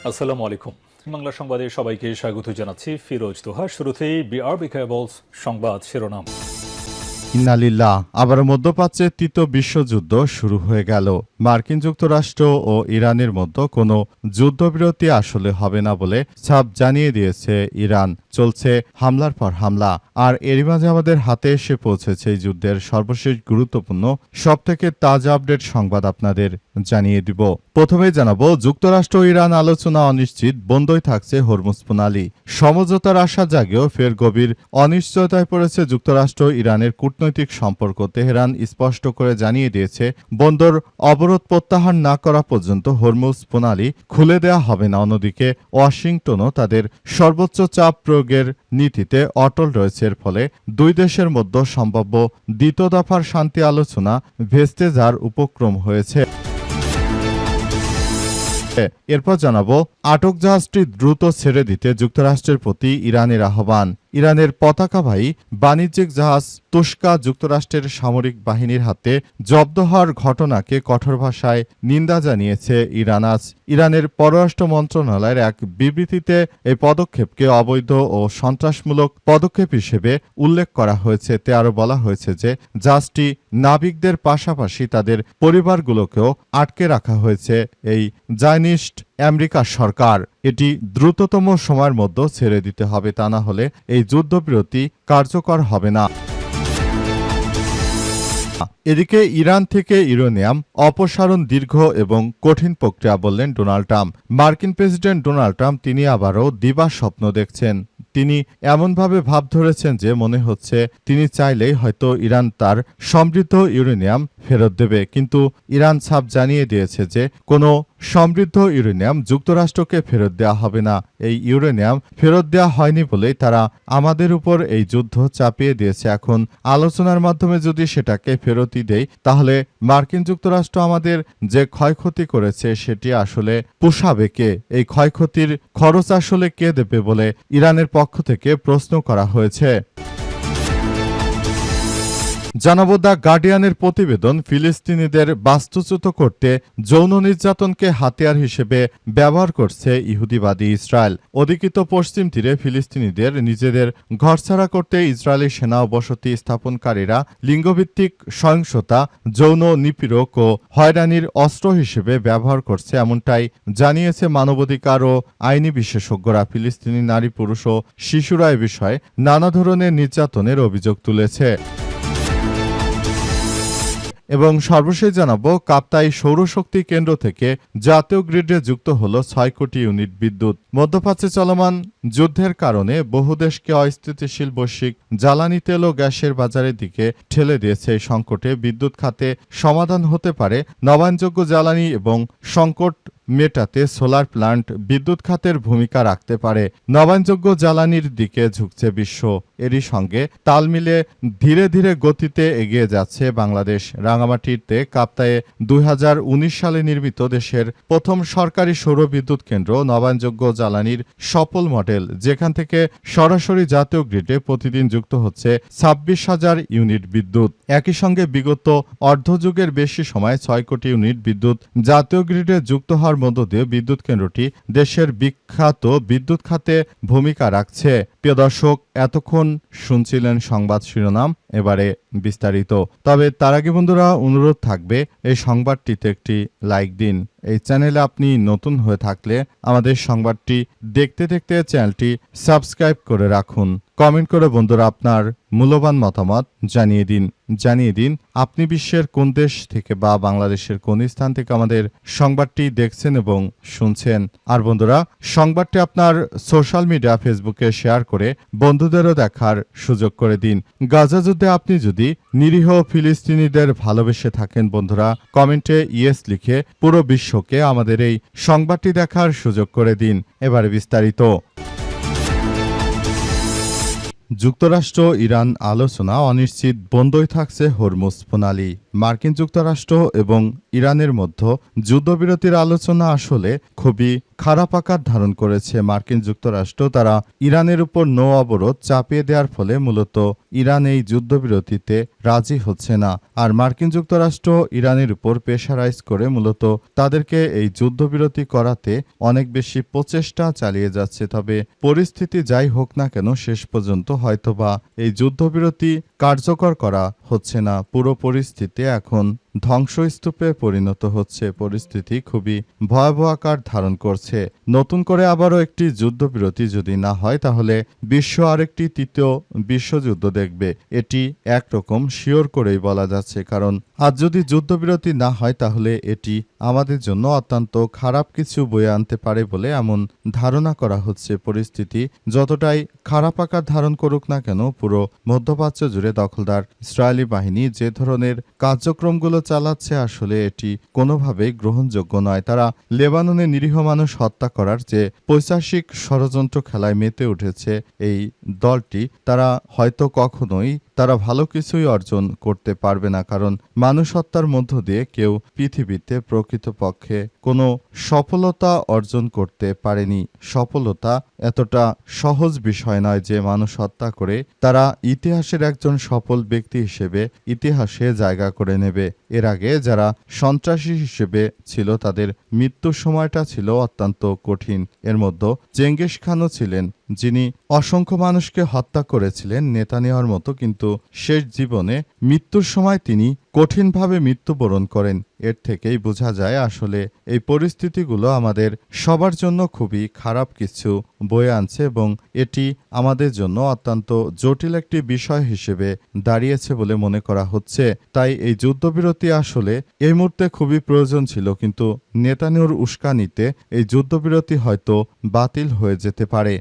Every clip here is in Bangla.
আসসালামু আলাইকুম। বাংলা সংবাদে সবাইকে স্বাগত জানাচ্ছি ফিরোজ তোহা। শুরুতেই বিআরবি কেবলস সংবাদ শিরোনাম। ইন্না লিল্লাহ, আবার মধ্যপ্রাচ্যে তৃতীয় বিশ্বযুদ্ধ শুরু হয়ে গেল। মার্কিন যুক্তরাষ্ট্র ও ইরানের মধ্যে কোনো যুদ্ধবিরতি আসলে হবে না বলে ছাপ জানিয়ে দিয়েছে ইরান। চলছে হামলার পর হামলা, আর এরই মাঝে আমাদের হাতে এসে পৌঁছেছে এই যুদ্ধের সর্বশেষ গুরুত্বপূর্ণ সবথেকে তাজা আপডেট সংবাদ আপনাদের জানিয়ে দিব। প্রথমেই জানাবো, যুক্তরাষ্ট্র ও ইরান আলোচনা অনিশ্চিত, বন্ধই থাকছে হরমুজ প্রণালী। সমঝোতার আশা জাগেও ফের গভীর অনিশ্চয়তায় পড়েছে যুক্তরাষ্ট্র ইরানের কূটনৈতিক সম্পর্ক। তেহরান স্পষ্ট করে জানিয়ে দিয়েছে, বন্দর অবরোধ প্রত্যাহার না করা পর্যন্ত হরমুজ প্রণালী খুলে দেওয়া হবে না। অন্যদিকে ওয়াশিংটনও তাদের সর্বোচ্চ চাপ প্রয়োগের নীতিতে অটল রয়েছে। এর ফলে দুই দেশের মধ্যে সম্ভাব্য দ্বিতীয় দফার শান্তি আলোচনা ভেস্তে যাওয়ার উপক্রম হয়েছে। এরপর জানাবো, আটক জাহাজটি দ্রুত ছেড়ে দিতে যুক্তরাষ্ট্রের প্রতি ইরানের আহ্বান। ইরানের পতাকাবাহী বাণিজ্যিক জাহাজ তুস্কা যুক্তরাষ্ট্রের সামরিক বাহিনীর হাতে জব্দ হওয়ার ঘটনাকে কঠোর ভাষায় নিন্দা জানিয়েছে ইরান। আজ ইরানের পররাষ্ট্র মন্ত্রণালয়ের এক বিবৃতিতে এই পদক্ষেপকে অবৈধ ও সন্ত্রাসমূলক পদক্ষেপ হিসেবে উল্লেখ করা হয়েছে। তে আরও বলা হয়েছে যে জাহাজটি নাবিকদের পাশাপাশি তাদের পরিবারগুলোকেও আটকে রাখা হয়েছে। এই জায়নিস্ট আমেরিকা সরকার এটি দ্রুততম সময়ের মধ্যে ছেড়ে দিতে হবে, তা না হলে এই যুদ্ধবিরতি কার্যকর হবে না। এদিকে ইরান থেকে ইউরেনিয়াম অপসারণ দীর্ঘ এবং কঠিন প্রক্রিয়া বললেন ডোনাল্ড ট্রাম্প। মার্কিন প্রেসিডেন্ট ডোনাল্ড ট্রাম্প তিনি আবারও দিবা স্বপ্ন দেখছেন। তিনি এমনভাবে ভাব ধরেছেন যে মনে হচ্ছে তিনি চাইলেই হয়তো ইরান তার সমৃদ্ধ ইউরেনিয়াম ফেরত দেবে। কিন্তু ইরান ছাপ জানিয়ে দিয়েছে যে কোনো সমৃদ্ধ ইউরেনিয়াম যুক্তরাষ্ট্রকে ফেরত দেওয়া হবে না। এই ইউরেনিয়াম ফেরত দেওয়া হয়নি বলেই তারা আমাদের উপর এই যুদ্ধ চাপিয়ে দিয়েছে। এখন আলোচনার মাধ্যমে যদি সেটাকে ফেরতই দেই, তাহলে মার্কিন যুক্তরাষ্ট্র আমাদের যে ক্ষয়ক্ষতি করেছে সেটি আসলে পোষাবে কে? এই ক্ষয়ক্ষতির খরচ আসলে কে দেবে বলে ইরানের পক্ষ থেকে প্রশ্ন করা হয়েছে। জানাবো, দ্য গার্ডিয়ানের প্রতিবেদন, ফিলিস্তিনিদের বাস্তুচ্যুত করতে যৌন নির্যাতনকে হাতিয়ার হিসেবে ব্যবহার করছে ইহুদিবাদী ইসরায়েল। অধিকৃত পশ্চিম তীরে ফিলিস্তিনিদের নিজেদের ঘরছাড়া করতে ইসরায়েলি সেনা ও বসতি স্থাপনকারীরা লিঙ্গভিত্তিক সহিংসতা, যৌন নিপীড়ক ও হয়রানির অস্ত্র হিসেবে ব্যবহার করছে, এমনটাই জানিয়েছে মানবাধিকার ও আইনি বিশেষজ্ঞরা। ফিলিস্তিনি নারী, পুরুষ ও শিশুরা এ বিষয়ে নানা ধরনের নির্যাতনের অভিযোগ তুলেছে। এবং সর্বশেষ জানাবো, কাপ্তাই সৌরশক্তি কেন্দ্র থেকে জাতীয় গ্রিডে যুক্ত হল ৬ কোটি ইউনিট বিদ্যুৎ। মধ্যপ্রাচ্যে চলমান যুদ্ধের কারণে বহু দেশকে অস্থিতিশীল বৈশ্বিক জ্বালানি তেল ও গ্যাসের বাজারের দিকে ঠেলে দিয়েছে। এই সংকটে বিদ্যুৎ খাতে সমাধান হতে পারে নবায়নযোগ্য জ্বালানি, এবং সংকট মেটাতে সোলার প্ল্যান্ট বিদ্যুৎ খাতের ভূমিকা রাখতে পারে। নবায়নযোগ্য জ্বালানির দিকে ঝুঁকছে বিশ্ব। এরই সঙ্গে তাল মিলে ধীরে ধীরে গতিতে এগিয়ে যাচ্ছে বাংলাদেশ। রাঙামাটিতে কাপ্তায়ে ২০১৯ সালে নির্মিত দেশের প্রথম সরকারি সৌর বিদ্যুৎ কেন্দ্র নবায়নযোগ্য জ্বালানির সফল মডেল, যেখান থেকে সরাসরি জাতীয় গ্রিডে প্রতিদিন যুক্ত হচ্ছে ২৬,০০০ ইউনিট বিদ্যুৎ। একই সঙ্গে বিগত অর্ধযুগের বেশি সময় ৬ কোটি ইউনিট বিদ্যুৎ জাতীয় গ্রিডে যুক্ত হওয়ার মধ্য দিয়ে বিদ্যুৎ কেন্দ্রটি দেশের বিখ্যাত বিদ্যুৎ খাতে ভূমিকা রাখছে। প্রিয় দর্শক, এতক্ষণ শুনছিলেন সংবাদ শিরোনাম, এবারে বিস্তারিত। তবে তার আগে বন্ধুরা, অনুরোধ থাকবে এই সংবাদটিতে একটি লাইক দিন। এই চ্যানেলে আপনি নতুন হয়ে থাকলে আমাদের সংবাদটি দেখতে দেখতে চ্যানেলটি সাবস্ক্রাইব করে রাখুন। কমেন্ট করে বন্ধুরা আপনার মূল্যবান মতামত জানিয়ে দিন আপনি বিশ্বের কোন দেশ থেকে বা বাংলাদেশের কোন স্থান থেকে আমাদের সংবাদটি দেখছেন এবং শুনছেন। আর বন্ধুরা, সংবাদটি আপনার সোশ্যাল মিডিয়া ফেসবুকে শেয়ার করে বন্ধুদেরও দেখার সুযোগ করে দিন। গাজা যুদ্ধে আপনি যদি নিরীহ ফিলিস্তিনিদের ভালোবেসে থাকেন, বন্ধুরা কমেন্টে ইয়েস লিখে পুরো বিশ্বকে আমাদের এই সংবাদটি দেখার সুযোগ করে দিন। এবারে বিস্তারিত। যুক্তরাষ্ট্র ইরান আলোচনা অনিশ্চিত, বন্ধই থাকছে হরমুজ প্রণালী। মার্কিন যুক্তরাষ্ট্র এবং ইরানের মধ্যে যুদ্ধবিরতির আলোচনা আসলে খুবই খারাপ আকার ধারণ করেছে। মার্কিন যুক্তরাষ্ট্র তারা ইরানের উপর নৌ অবরোধ চাপিয়ে দেওয়ার ফলে মূলত ইরান এই যুদ্ধবিরতিতে রাজি হচ্ছে না। আর মার্কিন যুক্তরাষ্ট্র ইরানের উপর প্রেশারাইজ করে মূলত তাদেরকে এই যুদ্ধবিরতি করাতে অনেক বেশি প্রচেষ্টা চালিয়ে যাচ্ছে। তবে পরিস্থিতি যাই হোক না কেন শেষ পর্যন্ত হয়তোবা এই যুদ্ধবিরতি কার্যকর করা হচ্ছে না। পুরো পরিস্থিতি এখন ধ্বংসস্তূপে পরিণত হচ্ছে। পরিস্থিতি খুবই ভয়াবহ আকার ধারণ করছে। নতুন করে আবারও একটি যুদ্ধবিরতি যদি না হয় তাহলে বিশ্ব আরেকটি তৃতীয় বিশ্বযুদ্ধ দেখবে। এটি একরকম শিওর করেই বলা যাচ্ছে। কারণ আজ যদি যুদ্ধবিরতি না হয় তাহলে এটি আমাদের জন্য অত্যন্ত খারাপ কিছু বয়ে আনতে পারে বলে এমন ধারণা করা হচ্ছে। পরিস্থিতি যতটাই খারাপ আকার ধারণ করুক না কেন পুরো মধ্যপ্রাচ্য জুড়ে দখলদার ইসরায়েলি বাহিনী যে ধরনের কার্যক্রমগুলো চালাচ্ছে আসলে এটি কোনোভাবেই গ্রহণযোগ্য নয়। তারা লেবাননে নিরীহ মানুষ হত্যা করার যে পৈশাচিক ষড়যন্ত্র খেলায় মেতে উঠেছে এই দলটি, তারা হয়তো কখনোই তারা ভালো কিছুই অর্জন করতে পারবে না। কারণ মানুষ হত্যার মধ্য দিয়ে কেউ পৃথিবীতে প্রকৃতপক্ষে কোনো সফলতা অর্জন করতে পারেনি। সফলতা এতটা সহজ বিষয় নয় যে মানুষ হত্যা করে তারা ইতিহাসের একজন সফল ব্যক্তি হিসেবে ইতিহাসে জায়গা করে নেবে। এর আগে যারা সন্ত্রাসী হিসেবে ছিল তাদের মৃত্যুর সময়টা ছিল অত্যন্ত কঠিন। এর মধ্যে চেঙ্গিস খানও ছিলেন, যিনি অসংখ্য মানুষকে হত্যা করেছিলেন নেতানিয়াহুর মতো, কিন্তু শেষ জীবনে মৃত্যুর সময় তিনি কঠিনভাবে মৃত্যুবরণ করেন। এর থেকেই বোঝা যায় আসলে এই পরিস্থিতিগুলো আমাদের সবার জন্য খুবই খারাপ কিছু বয়ে আনছে এবং এটি আমাদের জন্য অত্যন্ত জটিল একটি বিষয় হিসেবে দাঁড়িয়েছে বলে মনে করা হচ্ছে। তাই এই যুদ্ধবিরতি আসলে এই মুহূর্তে খুবই প্রয়োজন ছিল, কিন্তু নেতানিয়াহুর উস্কানিতে এই যুদ্ধবিরতি হয়তো বাতিল হয়ে যেতে পারে।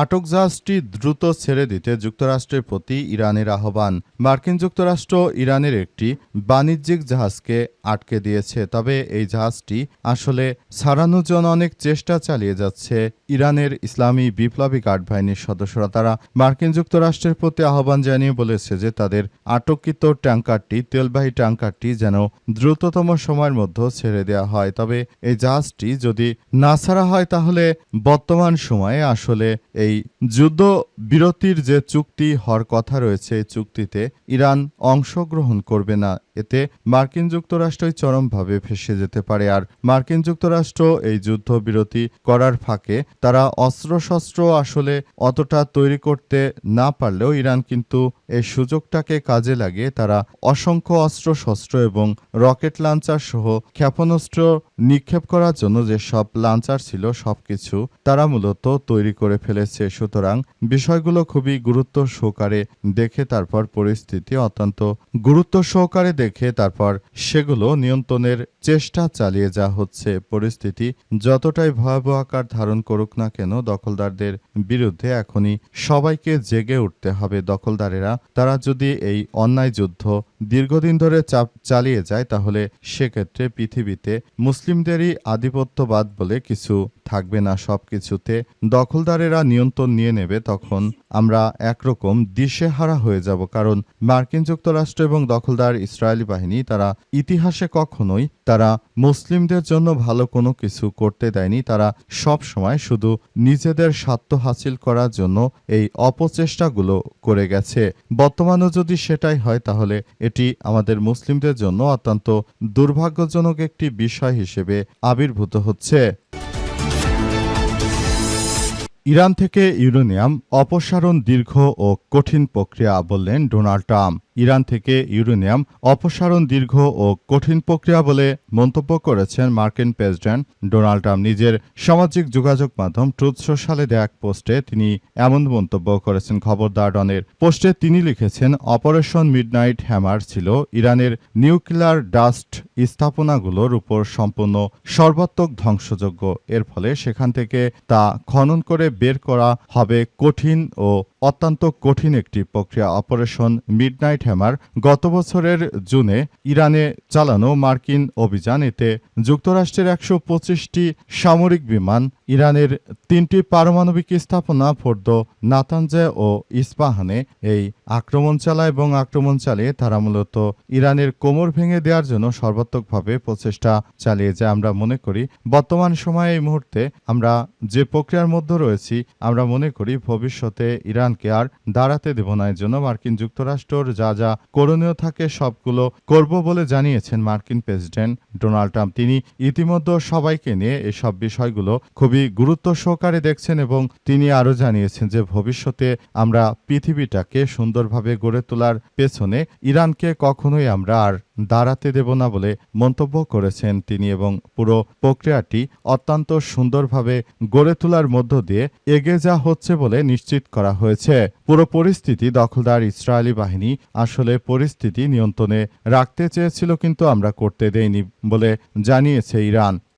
আটক জাহাজটি দ্রুত ছেড়ে দিতে যুক্তরাষ্ট্রের প্রতি ইরানের আহ্বান। মার্কিন যুক্তরাষ্ট্র ইরানের একটি বাণিজ্যিক জাহাজকে আটকে দিয়েছে। তবে এই জাহাজটি আসলে ছাড়ানোর জন্য অনেক চেষ্টা চালিয়ে যাচ্ছে ইরানের ইসলামী বিপ্লবী গার্ড বাহিনীর সদস্যরা। তারা মার্কিন যুক্তরাষ্ট্রের প্রতি আহ্বান জানিয়ে বলেছে যে তাদের আটককৃত ট্যাঙ্কারটি, তেলবাহী ট্যাঙ্কারটি যেন দ্রুততম সময়ের মধ্যে ছেড়ে দেওয়া হয়। তবে এই জাহাজটি যদি না ছাড়া হয় তাহলে বর্তমান সময়ে আসলে এই যুদ্ধ বিরতির যে চুক্তি হওয়ার কথা রয়েছে এই চুক্তিতে ইরান অংশগ্রহণ করবে না। এতে মার্কিন যুক্তরাষ্ট্রই চরমভাবে ফেঁসে যেতে পারে। আর মার্কিন যুক্তরাষ্ট্র এই যুদ্ধবিরতি করার ফাঁকে তারা অস্ত্রশস্ত্র আসলে অতটা তৈরি করতে না পারলেও ইরান কিন্তু এই সুযোগটাকে কাজে লাগিয়ে তারা অসংখ্য অস্ত্রশস্ত্র এবং রকেট লঞ্চার সহ ক্ষেপণাস্ত্র নিক্ষেপ করার জন্য যেসব লঞ্চার ছিল সবকিছু তারা মূলত তৈরি করে ফেলেছে। সুতরাং বিষয়গুলো খুবই গুরুত্ব সহকারে দেখে তারপর পরিস্থিতি অত্যন্ত গুরুত্ব সহকারে দেখে তারপর সেগুলো নিয়ন্ত্রণের চেষ্টা চালিয়ে যাওয়া হচ্ছে। পরিস্থিতি যতটাই ভয়াবহ আকার ধারণ করুক না কেন দখলদারদের বিরুদ্ধে এখনই সবাইকে জেগে উঠতে হবে। দখলদারেরা তারা যদি এই অন্যায় যুদ্ধ দীর্ঘদিন ধরে চালিয়ে যায় তাহলে সেক্ষেত্রে পৃথিবীতে মুসলিমদেরই আধিপত্যবাদ বলে কিছু থাকবে না। সবকিছুতে দখলদারেরা নিয়ন্ত্রণ নিয়ে নেবে, তখন আমরা একরকম দিশেহারা হয়ে যাব। কারণ মার্কিন যুক্তরাষ্ট্র এবং দখলদার ইসরায়েলি বাহিনী তারা ইতিহাসে কখনোই তারা মুসলিমদের জন্য ভালো কোনো কিছু করতে দেয়নি। তারা সব সময় শুধু নিজেদের স্বার্থ হাসিল করার জন্য এই অপচেষ্টাগুলো করে গেছে। বর্তমানেও যদি সেটাই হয় তাহলে এটি আমাদের মুসলিমদের জন্য অত্যন্ত দুর্ভাগ্যজনক একটি বিষয় হিসেবে আবির্ভূত হচ্ছে। ইরান থেকে ইউরেনিয়াম অপসারণ দীর্ঘ ও কঠিন প্রক্রিয়া, বললেন ডোনাল্ড ট্রাম্প। ইরান থেকে ইউরেনিয়াম অপসারণ দীর্ঘ ও কঠিন প্রক্রিয়া বলে মন্তব্য করেছেন মার্কিন প্রেসিডেন্ট ডোনাল্ড ট্রাম্প। নিজের সামাজিক যোগাযোগ মাধ্যম ট্রুথ সোশ্যালে দেয়া এক পোস্টে তিনি এমন মন্তব্য করেছেন। খবরদার ডনের পোস্টে তিনি লিখেছেন, অপারেশন মিডনাইট হ্যামার ছিল ইরানের নিউক্লিয়ার ডাস্ট স্থাপনাগুলোর উপর সম্পূর্ণ সর্বাত্মক ধ্বংসযোগ্য। এর ফলে সেখান থেকে তা খনন করে বের করা হবে কঠিন ও অত্যন্ত কঠিন একটি প্রক্রিয়া। অপারেশন মিডনাইট হ্যামার গত বছরের জুনে ইরানে চালানো মার্কিন অভিযান, এতে যুক্তরাষ্ট্রের 125টি সামরিক বিমান ইরানের 3টি পারমাণবিক স্থাপনা ফোর্দো, নাতানজে ও ইস্পাহানে এই আক্রমণ চালায় এবং আক্রমণ চালিয়ে তারা মূলত ইরানের কোমর ভেঙে দেওয়ার জন্য সর্বাত্মকভাবে প্রচেষ্টা চালিয়ে যায়। আমরা মনে করি বর্তমান সময়ে এই মুহূর্তে আমরা যে প্রক্রিয়ার মধ্যে রয়েছি, আমরা মনে করি ভবিষ্যতে ইরানকে আর দাঁড়াতে দেব না। এর জন্য মার্কিন যুক্তরাষ্ট্রের যা যা করণীয় থাকে সবগুলো করব বলে জানিয়েছেন মার্কিন প্রেসিডেন্ট ডোনাল্ড ট্রাম্প। তিনি ইতিমধ্যে সবাইকে নিয়ে এসব বিষয়গুলো খুবই গুরুত্ব সহকারে দেখছেন এবং তিনি আরও জানিয়েছেন যে ভবিষ্যতে আমরা পৃথিবীটাকে সুন্দরভাবে গড়ে তোলার পেছনে ইরানকে কখনোই আমরা আর দাঁড়াতে দেব না বলে মন্তব্য করেছেন তিনি এবং পুরো প্রক্রিয়াটি অত্যন্ত সুন্দরভাবে গড়ে তোলার মধ্য দিয়ে এগিয়ে যা হচ্ছে বলে নিশ্চিত করা হয়েছে। পুরো পরিস্থিতি দখলদার ইসরায়েলি বাহিনী আসলে পরিস্থিতি নিয়ন্ত্রণে রাখতে চেয়েছিল, কিন্তু আমরা করতে দেইনি বলে জানিয়েছে ইরান।